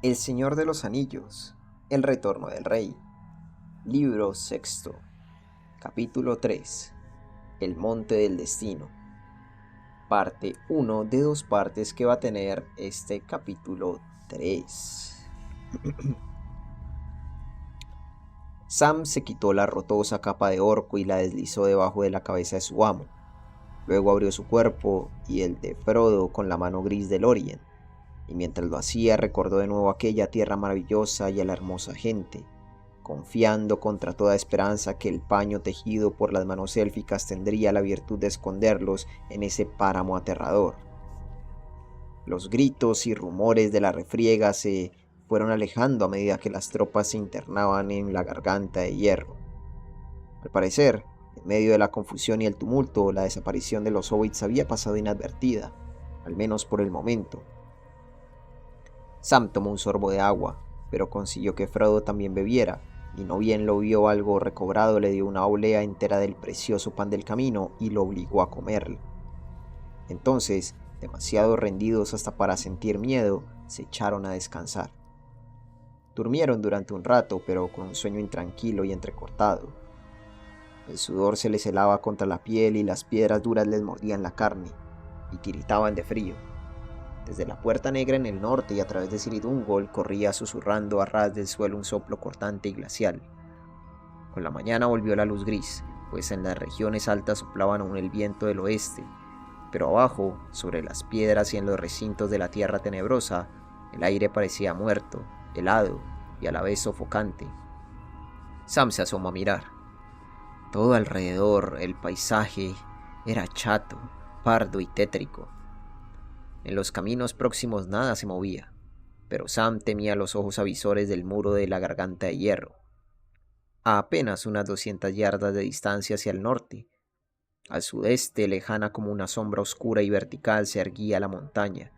El Señor de los Anillos, El Retorno del Rey, Libro sexto, Capítulo 3, El Monte del Destino, parte 1 de 2 partes que va a tener este capítulo 3. Sam se quitó la rotosa capa de orco y la deslizó debajo de la cabeza de su amo. Luego abrió su cuerpo y el de Frodo con la mano gris de Lórien, y mientras lo hacía recordó de nuevo aquella tierra maravillosa y a la hermosa gente, confiando contra toda esperanza que el paño tejido por las manos élficas tendría la virtud de esconderlos en ese páramo aterrador. Los gritos y rumores de la refriega se fueron alejando a medida que las tropas se internaban en la garganta de hierro. Al parecer, en medio de la confusión y el tumulto, la desaparición de los hobbits había pasado inadvertida, al menos por el momento. Sam tomó un sorbo de agua, pero consiguió que Frodo también bebiera, y no bien lo vio algo recobrado, le dio una olea entera del precioso pan del camino y lo obligó a comerlo. Entonces, demasiado rendidos hasta para sentir miedo, se echaron a descansar. Durmieron durante un rato, pero con un sueño intranquilo y entrecortado. El sudor se les helaba contra la piel y las piedras duras les mordían la carne, y tiritaban de frío. Desde la Puerta Negra en el norte y a través de Cirith Ungol corría susurrando a ras del suelo un soplo cortante y glacial. Con la mañana volvió la luz gris, pues en las regiones altas soplaban aún el viento del oeste, pero abajo, sobre las piedras y en los recintos de la tierra tenebrosa, el aire parecía muerto, helado y a la vez sofocante. Sam se asomó a mirar. Todo alrededor, el paisaje, era chato, pardo y tétrico. En los caminos próximos nada se movía, pero Sam temía los ojos avisores del muro de la garganta de hierro. A apenas unas 200 yardas de distancia hacia el norte, al sudeste, lejana como una sombra oscura y vertical, se erguía la montaña,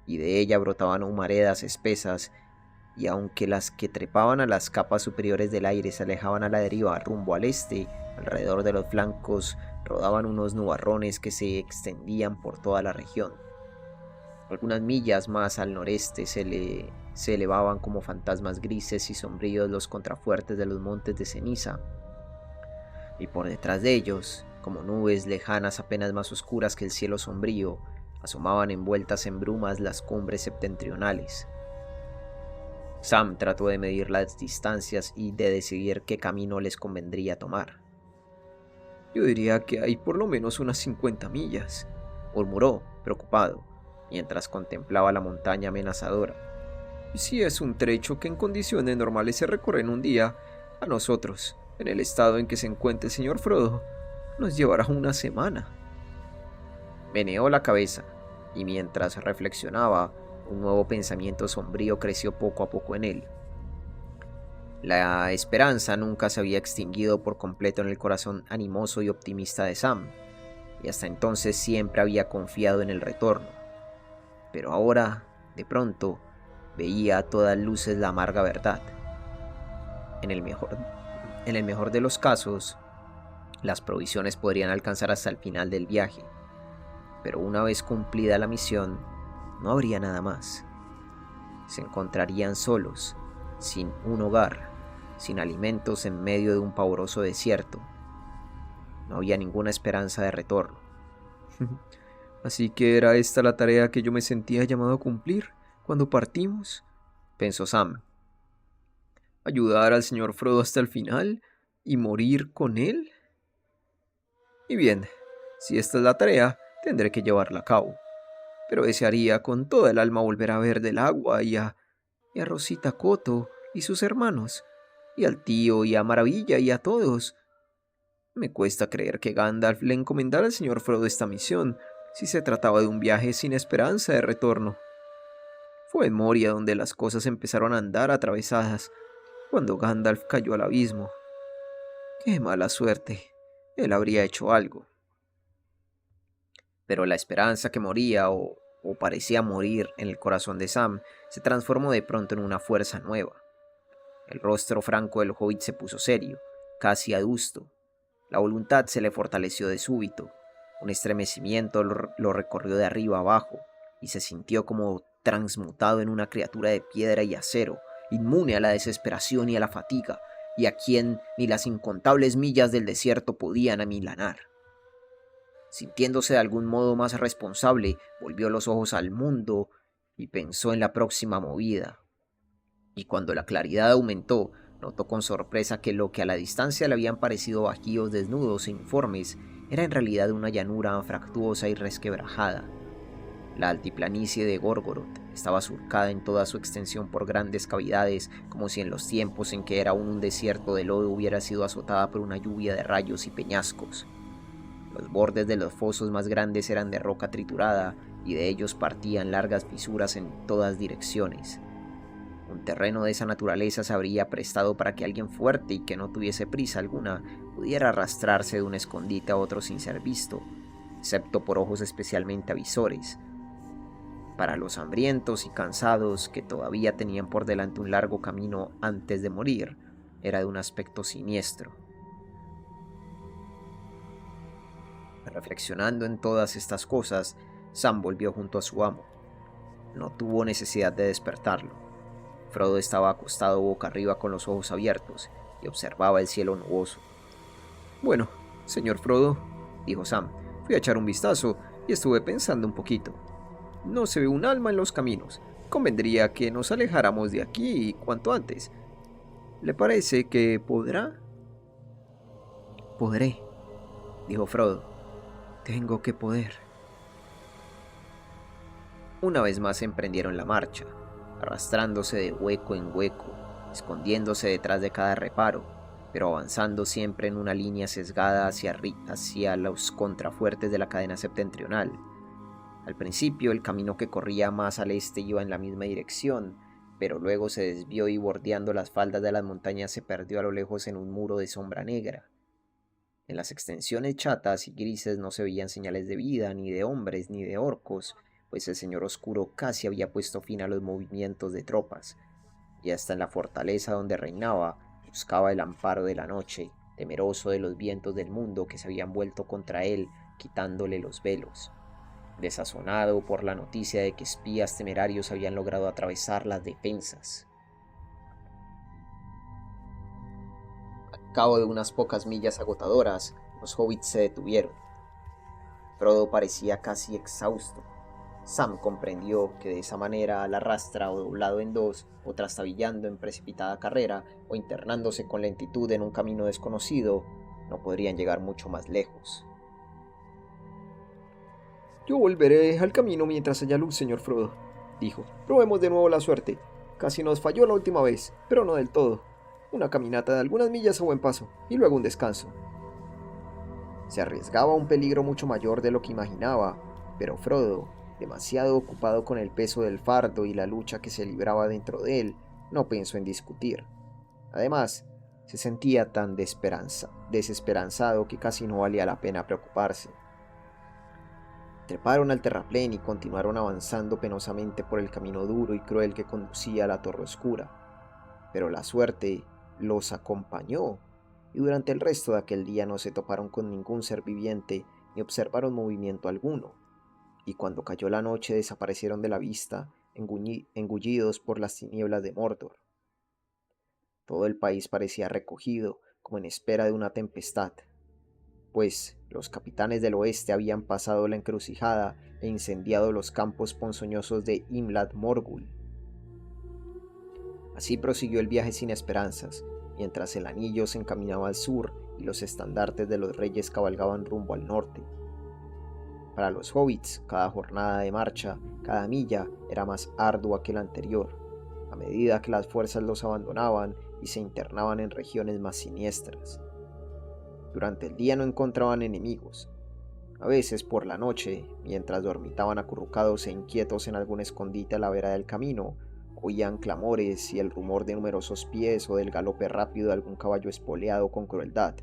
y de ella brotaban humaredas espesas, y aunque las que trepaban a las capas superiores del aire se alejaban a la deriva rumbo al este, alrededor de los flancos rodaban unos nubarrones que se extendían por toda la región. Algunas millas más al noreste se elevaban como fantasmas grises y sombríos los contrafuertes de los montes de ceniza, y por detrás de ellos, como nubes lejanas apenas más oscuras que el cielo sombrío, asomaban envueltas en brumas las cumbres septentrionales. Sam trató de medir las distancias y de decidir qué camino les convendría tomar. «Yo diría que hay por lo menos unas 50 millas», murmuró, preocupado, mientras contemplaba la montaña amenazadora. «Si es un trecho que en condiciones normales se recorre en un día, a nosotros, en el estado en que se encuentra el señor Frodo, nos llevará una semana». Meneó la cabeza, y mientras reflexionaba, un nuevo pensamiento sombrío creció poco a poco en él. La esperanza nunca se había extinguido por completo en el corazón animoso y optimista de Sam, y hasta entonces siempre había confiado en el retorno. Pero ahora, de pronto, veía a todas luces la amarga verdad. En el mejor de los casos, las provisiones podrían alcanzar hasta el final del viaje, pero una vez cumplida la misión, no habría nada más. Se encontrarían solos, sin un hogar, sin alimentos en medio de un pavoroso desierto. No había ninguna esperanza de retorno. «Así que era esta la tarea que yo me sentía llamado a cumplir cuando partimos», pensó Sam. «¿Ayudar al señor Frodo hasta el final y morir con él? Y bien, si esta es la tarea, tendré que llevarla a cabo. Pero desearía con toda el alma volver a ver del agua y a Rosita Coto y sus hermanos, y al tío y a Maravilla y a todos. Me cuesta creer que Gandalf le encomendara al señor Frodo esta misión, si se trataba de un viaje sin esperanza de retorno. Fue en Moria donde las cosas empezaron a andar atravesadas, cuando Gandalf cayó al abismo. ¡Qué mala suerte! Él habría hecho algo». Pero la esperanza que moría o parecía morir en el corazón de Sam se transformó de pronto en una fuerza nueva. El rostro franco del hobbit se puso serio, casi adusto. La voluntad se le fortaleció de súbito. Un estremecimiento lo recorrió de arriba abajo y se sintió como transmutado en una criatura de piedra y acero, inmune a la desesperación y a la fatiga, y a quien ni las incontables millas del desierto podían amilanar. Sintiéndose de algún modo más responsable, volvió los ojos al mundo y pensó en la próxima movida. Y cuando la claridad aumentó, notó con sorpresa que lo que a la distancia le habían parecido bajíos desnudos e informes era en realidad una llanura anfractuosa y resquebrajada. La altiplanicie de Gorgoroth estaba surcada en toda su extensión por grandes cavidades, como si en los tiempos en que era aún un desierto de lodo hubiera sido azotada por una lluvia de rayos y peñascos. Los bordes de los fosos más grandes eran de roca triturada y de ellos partían largas fisuras en todas direcciones. Un terreno de esa naturaleza se habría prestado para que alguien fuerte y que no tuviese prisa alguna pudiera arrastrarse de un escondite a otro sin ser visto, excepto por ojos especialmente avisores. Para los hambrientos y cansados que todavía tenían por delante un largo camino antes de morir, era de un aspecto siniestro. Reflexionando en todas estas cosas, Sam volvió junto a su amo. No tuvo necesidad de despertarlo. Frodo estaba acostado boca arriba con los ojos abiertos y observaba el cielo nuboso. «Bueno, señor Frodo», dijo Sam, «fui a echar un vistazo y estuve pensando un poquito. No se ve un alma en los caminos. Convendría que nos alejáramos de aquí cuanto antes. ¿Le parece que podrá?» «Podré», dijo Frodo. «Tengo que poder». Una vez más emprendieron la marcha, arrastrándose de hueco en hueco, escondiéndose detrás de cada reparo, pero avanzando siempre en una línea sesgada hacia los contrafuertes de la cadena septentrional. Al principio el camino que corría más al este iba en la misma dirección, pero luego se desvió y bordeando las faldas de las montañas se perdió a lo lejos en un muro de sombra negra. En las extensiones chatas y grises no se veían señales de vida, ni de hombres, ni de orcos, pues el Señor Oscuro casi había puesto fin a los movimientos de tropas, y hasta en la fortaleza donde reinaba buscaba el amparo de la noche, temeroso de los vientos del mundo que se habían vuelto contra él, quitándole los velos. Desazonado por la noticia de que espías temerarios habían logrado atravesar las defensas. Al cabo de unas pocas millas agotadoras, los hobbits se detuvieron. Frodo parecía casi exhausto. Sam comprendió que de esa manera, a la rastra o doblado en dos, o trastabillando en precipitada carrera, o internándose con lentitud en un camino desconocido, no podrían llegar mucho más lejos. «Yo volveré al camino mientras haya luz, señor Frodo», dijo. «Probemos de nuevo la suerte. Casi nos falló la última vez, pero no del todo. Una caminata de algunas millas a buen paso, y luego un descanso». Se arriesgaba a un peligro mucho mayor de lo que imaginaba, pero Frodo, demasiado ocupado con el peso del fardo y la lucha que se libraba dentro de él, no pensó en discutir. Además, se sentía tan desesperanzado que casi no valía la pena preocuparse. Treparon al terraplén y continuaron avanzando penosamente por el camino duro y cruel que conducía a la Torre Oscura. Pero la suerte los acompañó, y durante el resto de aquel día no se toparon con ningún ser viviente ni observaron movimiento alguno, y cuando cayó la noche desaparecieron de la vista, engullidos por las tinieblas de Mordor. Todo el país parecía recogido, como en espera de una tempestad, pues los capitanes del oeste habían pasado la encrucijada e incendiado los campos ponzoñosos de Imlad Morgul. Así prosiguió el viaje sin esperanzas, mientras el anillo se encaminaba al sur y los estandartes de los reyes cabalgaban rumbo al norte. Para los hobbits, cada jornada de marcha, cada milla, era más ardua que la anterior, a medida que las fuerzas los abandonaban y se internaban en regiones más siniestras. Durante el día no encontraban enemigos. A veces por la noche, mientras dormitaban acurrucados e inquietos en algún escondite a la vera del camino, oían clamores y el rumor de numerosos pies o del galope rápido de algún caballo espoleado con crueldad.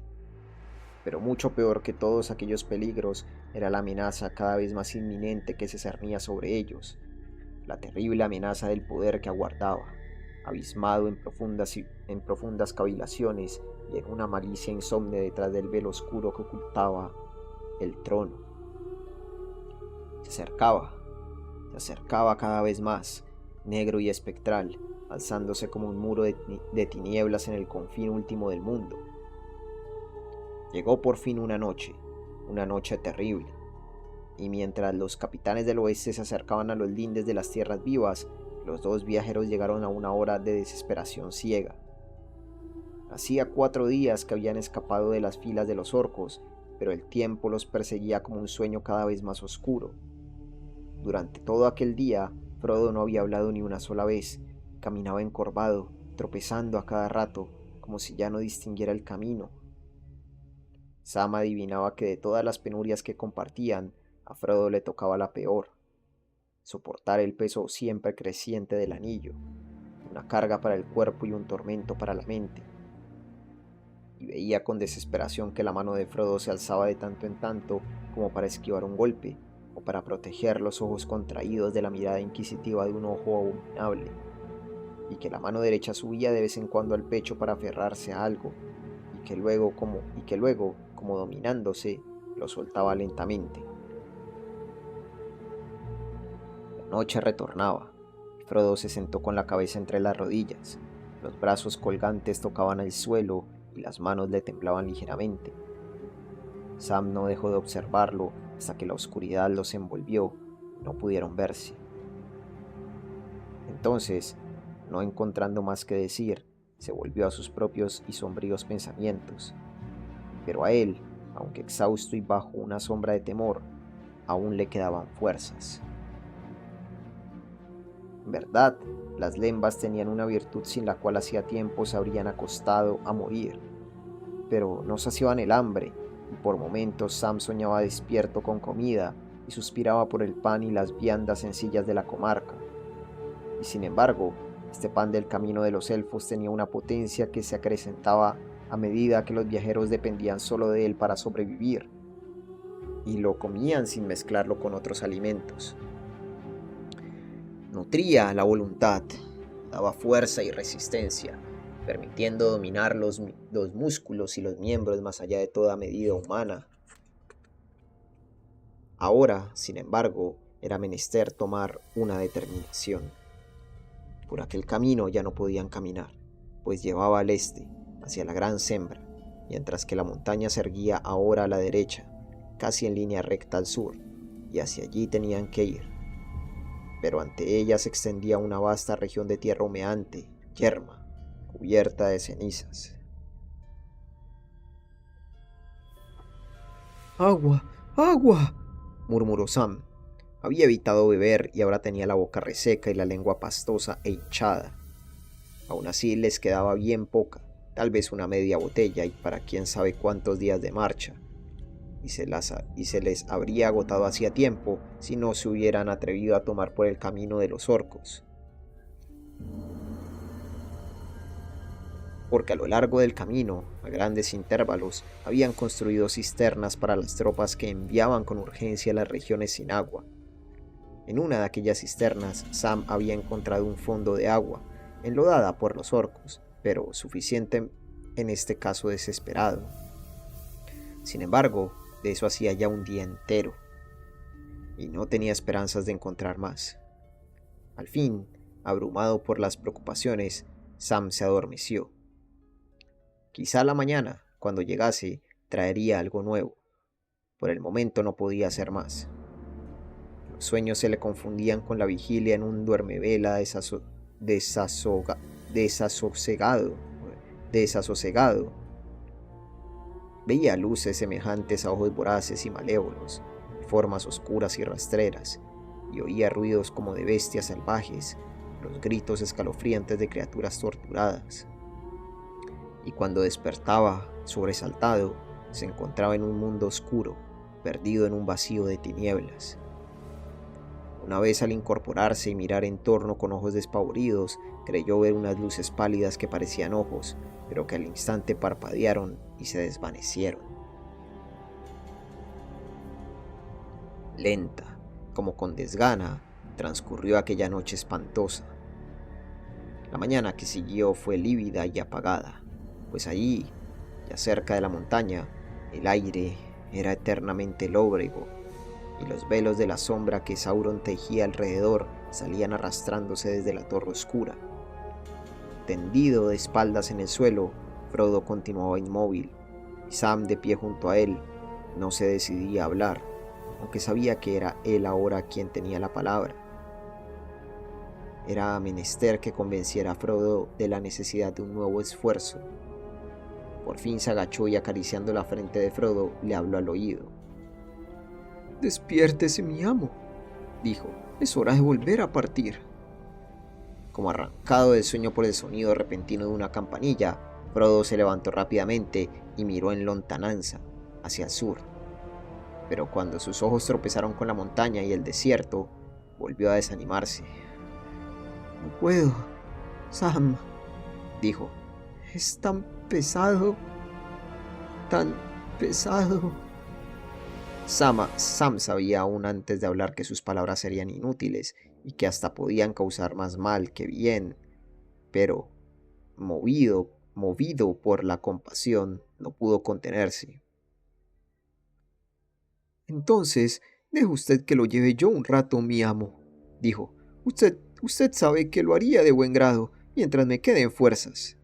Pero mucho peor que todos aquellos peligros era la amenaza cada vez más inminente que se cernía sobre ellos, la terrible amenaza del poder que aguardaba, abismado en profundas cavilaciones y en una malicia insomne detrás del velo oscuro que ocultaba el trono. Se acercaba, Se acercaba cada vez más, negro y espectral, alzándose como un muro de tinieblas en el confín último del mundo. Llegó por fin una noche terrible, y mientras los capitanes del oeste se acercaban a los lindes de las tierras vivas, los dos viajeros llegaron a una hora de desesperación ciega. Hacía 4 días que habían escapado de las filas de los orcos, pero el tiempo los perseguía como un sueño cada vez más oscuro. Durante todo aquel día, Frodo no había hablado ni una sola vez. Caminaba encorvado, tropezando a cada rato, como si ya no distinguiera el camino. Sam adivinaba que de todas las penurias que compartían, a Frodo le tocaba la peor: soportar el peso siempre creciente del anillo, una carga para el cuerpo y un tormento para la mente. Y veía con desesperación que la mano de Frodo se alzaba de tanto en tanto como para esquivar un golpe, o para proteger los ojos contraídos de la mirada inquisitiva de un ojo abominable, y que la mano derecha subía de vez en cuando al pecho para aferrarse a algo, y que luego, como dominándose, lo soltaba lentamente. La noche retornaba. Frodo se sentó con la cabeza entre las rodillas. Los brazos colgantes tocaban el suelo y las manos le temblaban ligeramente. Sam no dejó de observarlo hasta que la oscuridad los envolvió y no pudieron verse. Entonces, no encontrando más que decir, se volvió a sus propios y sombríos pensamientos. Pero a él, aunque exhausto y bajo una sombra de temor, aún le quedaban fuerzas. En verdad, las lembas tenían una virtud sin la cual hacía tiempo se habrían acostado a morir, pero no saciaban el hambre, y por momentos Sam soñaba despierto con comida y suspiraba por el pan y las viandas sencillas de la comarca. Y sin embargo, este pan del camino de los elfos tenía una potencia que se acrecentaba a medida que los viajeros dependían solo de él para sobrevivir, y lo comían sin mezclarlo con otros alimentos. Nutría la voluntad, daba fuerza y resistencia, permitiendo dominar los músculos y los miembros más allá de toda medida humana. Ahora, sin embargo, era menester tomar una determinación. Por aquel camino ya no podían caminar, pues llevaba al este, hacia la gran Sembra, mientras que la montaña se erguía ahora a la derecha, casi en línea recta al sur, y hacia allí tenían que ir. Pero ante ella se extendía una vasta región de tierra humeante, yerma, cubierta de cenizas. «¡Agua! ¡Agua!», murmuró Sam. Había evitado beber y ahora tenía la boca reseca y la lengua pastosa e hinchada. Aún así les quedaba bien poca, tal vez una media botella, y para quién sabe cuántos días de marcha. Y se les habría agotado hacía tiempo si no se hubieran atrevido a tomar por el camino de los orcos. Porque a lo largo del camino, a grandes intervalos, habían construido cisternas para las tropas que enviaban con urgencia a las regiones sin agua. En una de aquellas cisternas, Sam había encontrado un fondo de agua, enlodada por los orcos, pero suficiente en este caso desesperado. Sin embargo, de eso hacía ya un día entero, y no tenía esperanzas de encontrar más. Al fin, abrumado por las preocupaciones, Sam se adormeció. Quizá la mañana, cuando llegase, traería algo nuevo. Por el momento no podía hacer más. Los sueños se le confundían con la vigilia en un duermevela desasosegado. Veía luces semejantes a ojos voraces y malévolos, formas oscuras y rastreras, y oía ruidos como de bestias salvajes, los gritos escalofriantes de criaturas torturadas. Y cuando despertaba, sobresaltado, se encontraba en un mundo oscuro, perdido en un vacío de tinieblas. Una vez al incorporarse y mirar en torno con ojos despavoridos, creyó ver unas luces pálidas que parecían ojos, pero que al instante parpadearon y se desvanecieron. Lenta, como con desgana, transcurrió aquella noche espantosa. La mañana que siguió fue lívida y apagada, pues allí, ya cerca de la montaña, el aire era eternamente lóbrego, y los velos de la sombra que Sauron tejía alrededor salían arrastrándose desde la torre oscura. Tendido de espaldas en el suelo, Frodo continuaba inmóvil, y Sam, de pie junto a él, no se decidía a hablar, aunque sabía que era él ahora quien tenía la palabra. Era menester que convenciera a Frodo de la necesidad de un nuevo esfuerzo. Por fin se agachó y, acariciando la frente de Frodo, le habló al oído. «Despiértese, mi amo», dijo. «Es hora de volver a partir». Como arrancado del sueño por el sonido repentino de una campanilla, Frodo se levantó rápidamente y miró en lontananza, hacia el sur. Pero cuando sus ojos tropezaron con la montaña y el desierto, volvió a desanimarse. «No puedo, Sam», dijo. «Es tan pesado, tan pesado». Sam sabía aún antes de hablar que sus palabras serían inútiles y que hasta podían causar más mal que bien, pero, movido por la compasión, no pudo contenerse. «Entonces, deje usted que lo lleve yo un rato, mi amo», dijo. Usted sabe que lo haría de buen grado, mientras me queden fuerzas».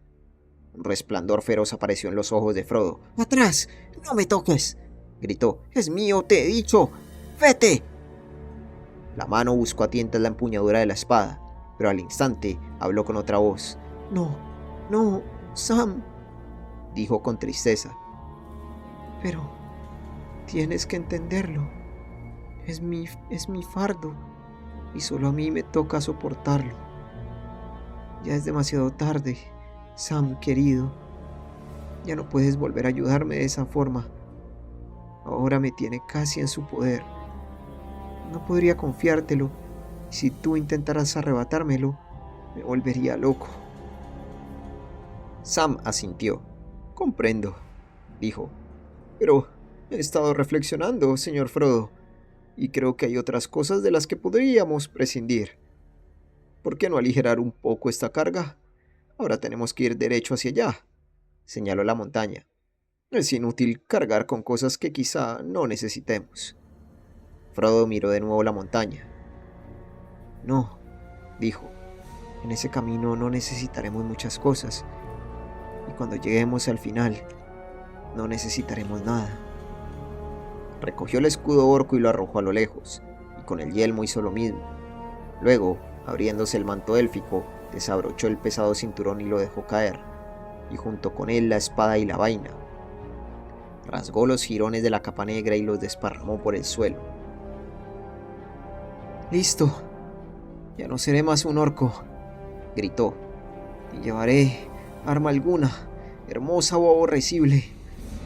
Un resplandor feroz apareció en los ojos de Frodo. «¡Atrás! ¡No me toques!», gritó. «Es mío, te he dicho. ¡Vete!». La mano buscó a tientas la empuñadura de la espada, pero al instante habló con otra voz. No, Sam», dijo con tristeza. «Pero tienes que entenderlo. Es mi fardo, y solo a mí me toca soportarlo. Ya es demasiado tarde, Sam querido. Ya no puedes volver a ayudarme de esa forma. Ahora me tiene casi en su poder. No podría confiártelo, y si tú intentaras arrebatármelo, me volvería loco». Sam asintió. «Comprendo», dijo. «Pero he estado reflexionando, señor Frodo, y creo que hay otras cosas de las que podríamos prescindir. ¿Por qué no aligerar un poco esta carga? Ahora tenemos que ir derecho hacia allá», señaló la montaña. «Es inútil cargar con cosas que quizá no necesitemos». Frodo miró de nuevo la montaña. «No», dijo. «En ese camino no necesitaremos muchas cosas, y cuando lleguemos al final, no necesitaremos nada». Recogió el escudo orco y lo arrojó a lo lejos, y con el yelmo hizo lo mismo. Luego, abriéndose el manto élfico, desabrochó el pesado cinturón y lo dejó caer, y junto con él la espada y la vaina. Rasgó los jirones de la capa negra y los desparramó por el suelo. «Listo, ya no seré más un orco», gritó, «y llevaré arma alguna, hermosa o aborrecible,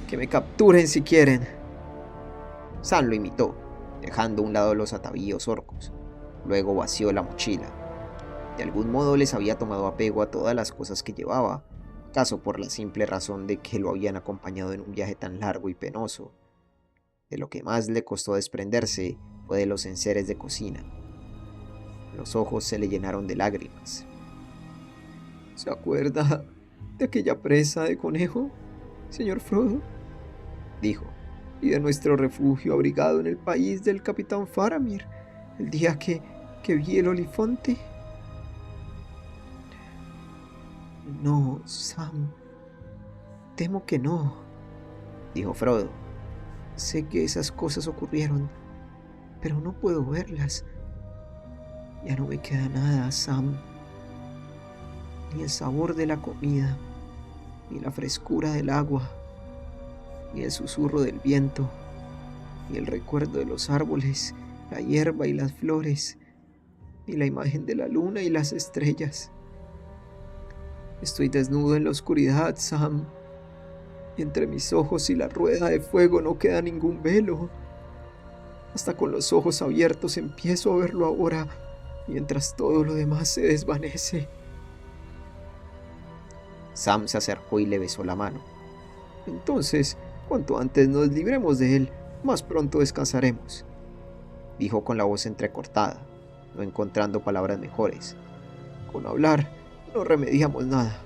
que me capturen si quieren». Sam lo imitó, dejando a un lado los atavíos orcos. Luego vació la mochila. De algún modo les había tomado apego a todas las cosas que llevaba, acaso por la simple razón de que lo habían acompañado en un viaje tan largo y penoso. De lo que más le costó desprenderse fue de los enseres de cocina. Los ojos se le llenaron de lágrimas. «¿Se acuerda de aquella presa de conejo, señor Frodo?», dijo. «Y de nuestro refugio abrigado en el país del capitán Faramir, el día que vi el Olifonte». «No, Sam, temo que no», dijo Frodo. «Sé que esas cosas ocurrieron, pero no puedo verlas. Ya no me queda nada, Sam. Ni el sabor de la comida, ni la frescura del agua, ni el susurro del viento, ni el recuerdo de los árboles, la hierba y las flores, ni la imagen de la luna y las estrellas. Estoy desnudo en la oscuridad, Sam, y entre mis ojos y la rueda de fuego no queda ningún velo. Hasta con los ojos abiertos empiezo a verlo ahora, mientras todo lo demás se desvanece». Sam se acercó y le besó la mano. «Entonces, cuanto antes nos libremos de él, más pronto descansaremos», dijo con la voz entrecortada, no encontrando palabras mejores. «Con hablar no remediamos nada»,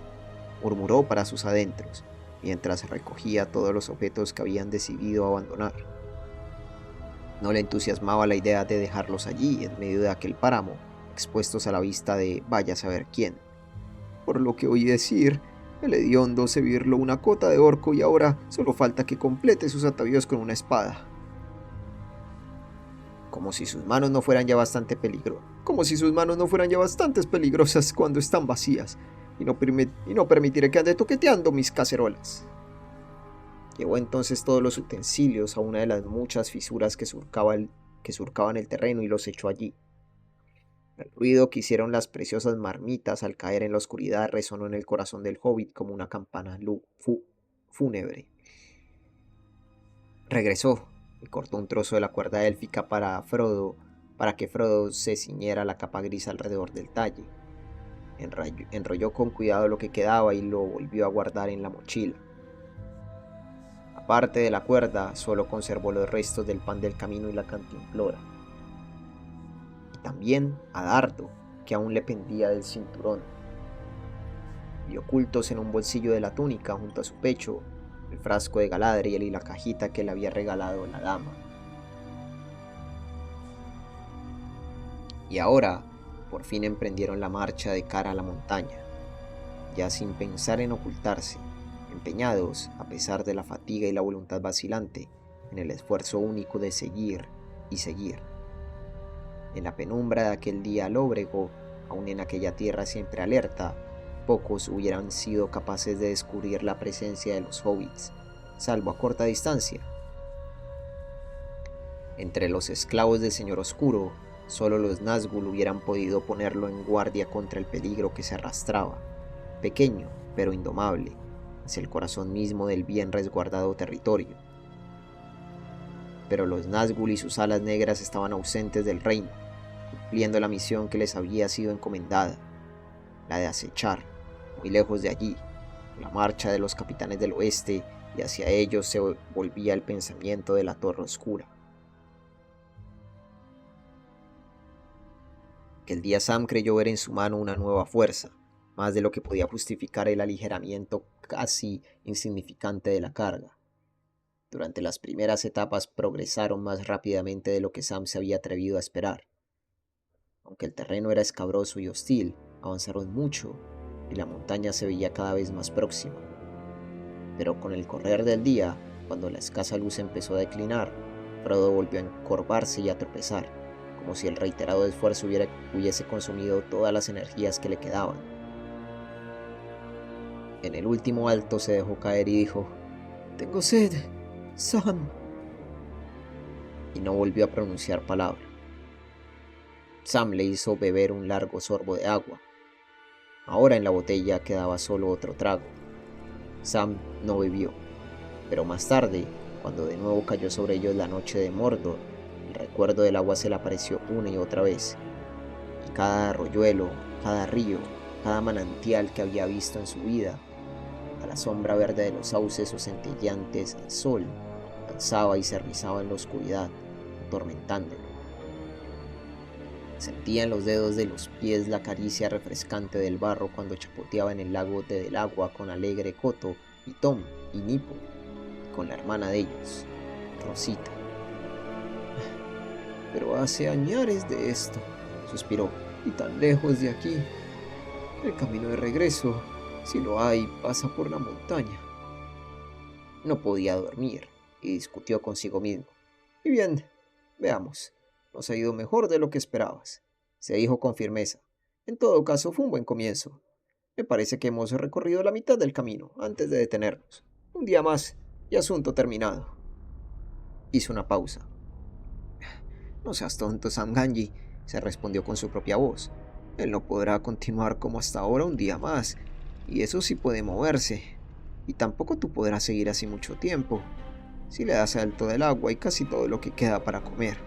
murmuró para sus adentros, mientras recogía todos los objetos que habían decidido abandonar. No le entusiasmaba la idea de dejarlos allí, en medio de aquel páramo, expuestos a la vista de vaya a saber quién. Por lo que oí decir, el hediondo se birló una cota de orco y ahora solo falta que complete sus atavíos con una espada. Como si sus manos no fueran ya bastante peligrosas cuando están vacías, y no permitiré que ande toqueteando mis cacerolas. Llevó entonces todos los utensilios a una de las muchas fisuras que surcaban el terreno y los echó allí. El ruido que hicieron las preciosas marmitas al caer en la oscuridad resonó en el corazón del hobbit como una campana fúnebre. Regresó y cortó un trozo de la cuerda élfica para que Frodo se ciñera la capa gris alrededor del talle. Enrolló con cuidado lo que quedaba y lo volvió a guardar en la mochila. Aparte de la cuerda, solo conservó los restos del pan del camino y la cantimplora. Y también a Dardo, que aún le pendía del cinturón. Y ocultos en un bolsillo de la túnica junto a su pecho, el frasco de Galadriel y la cajita que le había regalado la dama. Y ahora, por fin emprendieron la marcha de cara a la montaña, ya sin pensar en ocultarse, empeñados, a pesar de la fatiga y la voluntad vacilante, en el esfuerzo único de seguir y seguir. En la penumbra de aquel día lóbrego, aun en aquella tierra siempre alerta, pocos hubieran sido capaces de descubrir la presencia de los hobbits, salvo a corta distancia. Entre los esclavos del Señor Oscuro, solo los Nazgûl hubieran podido ponerlo en guardia contra el peligro que se arrastraba, pequeño pero indomable, hacia el corazón mismo del bien resguardado territorio. Pero los Nazgûl y sus alas negras estaban ausentes del reino, cumpliendo la misión que les había sido encomendada, la de acechar, muy lejos de allí, la marcha de los capitanes del oeste, y hacia ellos se volvía el pensamiento de la Torre Oscura. Aquel día Sam creyó ver en su mano una nueva fuerza, más de lo que podía justificar el aligeramiento casi insignificante de la carga. Durante las primeras etapas progresaron más rápidamente de lo que Sam se había atrevido a esperar. Aunque el terreno era escabroso y hostil, avanzaron mucho y la montaña se veía cada vez más próxima. Pero con el correr del día, cuando la escasa luz empezó a declinar, Frodo volvió a encorvarse y a tropezar, como si el reiterado esfuerzo hubiese consumido todas las energías que le quedaban. En el último alto se dejó caer y dijo: «Tengo sed, Sam», y no volvió a pronunciar palabra. Sam le hizo beber un largo sorbo de agua. Ahora en la botella quedaba solo otro trago. Sam no bebió, pero más tarde, cuando de nuevo cayó sobre ellos la noche de Mordor, el recuerdo del agua se le apareció una y otra vez, y cada arroyuelo, cada río, cada manantial que había visto en su vida, a la sombra verde de los sauces o centelleantes al sol, danzaba y se rizaba en la oscuridad, atormentándolo. Sentía en los dedos de los pies la caricia refrescante del barro cuando chapoteaba en el lago de Del Agua con Alegre Coto y Tom y Nipo, y con la hermana de ellos, Rosita. «Pero hace añares de esto», suspiró, «y tan lejos de aquí. El camino de regreso, si lo hay, pasa por la montaña». No podía dormir y discutió consigo mismo. «Y bien, veamos. Nos ha ido mejor de lo que esperabas», se dijo con firmeza. «En todo caso, fue un buen comienzo. Me parece que hemos recorrido la mitad del camino antes de detenernos. Un día más y asunto terminado». Hizo una pausa. «No seas tonto, Sam Gamgee», se respondió con su propia voz. «Él no podrá continuar como hasta ahora un día más, y eso sí puede moverse. Y tampoco tú podrás seguir así mucho tiempo. Si le das alto del agua y casi todo lo que queda para comer.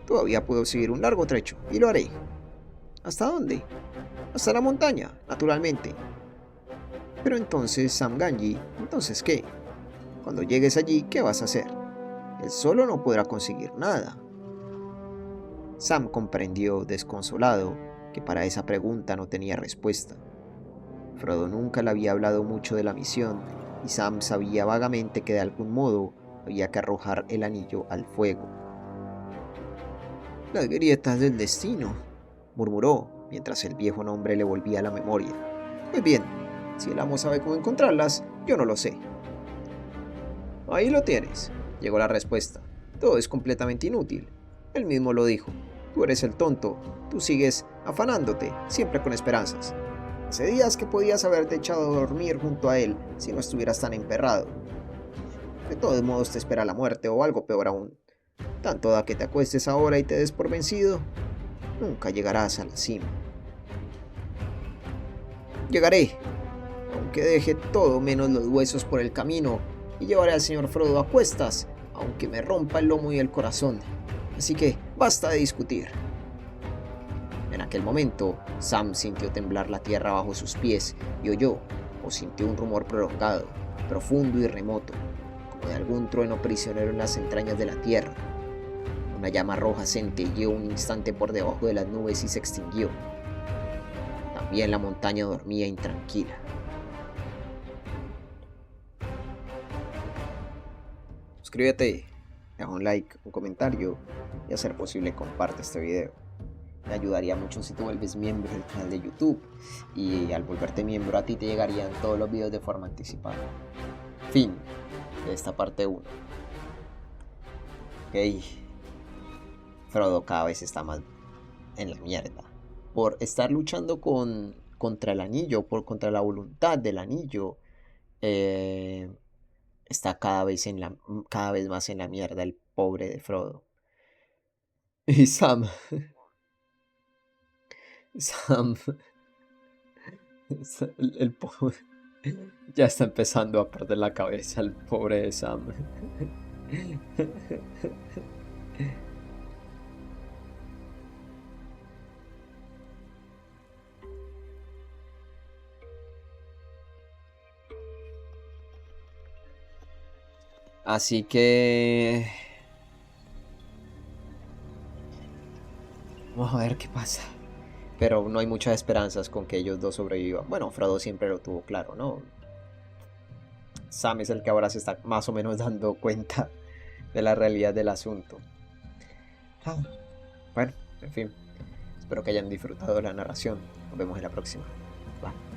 Todavía puedo seguir un largo trecho, y lo haré». «¿Hasta dónde?» «Hasta la montaña, naturalmente». «Pero entonces, Sam Gamgee, ¿entonces qué? Cuando llegues allí, ¿qué vas a hacer? Él solo no podrá conseguir nada». Sam comprendió, desconsolado, que para esa pregunta no tenía respuesta. Frodo nunca le había hablado mucho de la misión, y Sam sabía vagamente que de algún modo había que arrojar el anillo al fuego. Las grietas del destino, murmuró, mientras el viejo nombre le volvía a la memoria. Pues bien, si el amo sabe cómo encontrarlas, yo no lo sé. Ahí lo tienes, llegó la respuesta. Todo es completamente inútil. Él mismo lo dijo. Tú eres el tonto. Tú sigues afanándote, siempre con esperanzas. Hace días que podías haberte echado a dormir junto a él si no estuvieras tan emperrado. De todos modos te espera la muerte o algo peor aún. Tanto da que te acuestes ahora y te des por vencido, nunca llegarás a la cima. Llegaré, aunque deje todo menos los huesos por el camino, y llevaré al señor Frodo a cuestas, aunque me rompa el lomo y el corazón. Así que basta de discutir. En aquel momento, Sam sintió temblar la tierra bajo sus pies y oyó, o sintió un rumor prolongado, profundo y remoto, como de algún trueno prisionero en las entrañas de la tierra. Una llama roja centelleó un instante por debajo de las nubes y se extinguió. También la montaña dormía intranquila. Suscríbete, deja un like, un comentario y a ser posible comparte este video. Me ayudaría mucho si te vuelves miembro del canal de YouTube y al volverte miembro a ti te llegarían todos los videos de forma anticipada. Fin de esta parte 1. Ok, Frodo cada vez está más en la mierda por estar luchando contra el anillo, contra la voluntad del anillo. Está cada vez más en la mierda el pobre de Frodo. Y Sam, Sam, el pobre, ya está empezando a perder la cabeza el pobre de Sam. Así que vamos a ver qué pasa. Pero no hay muchas esperanzas con que ellos dos sobrevivan. Bueno, Frodo siempre lo tuvo claro, ¿no? Sam es el que ahora se está más o menos dando cuenta de la realidad del asunto. Bueno, en fin. Espero que hayan disfrutado de la narración. Nos vemos en la próxima. Bye.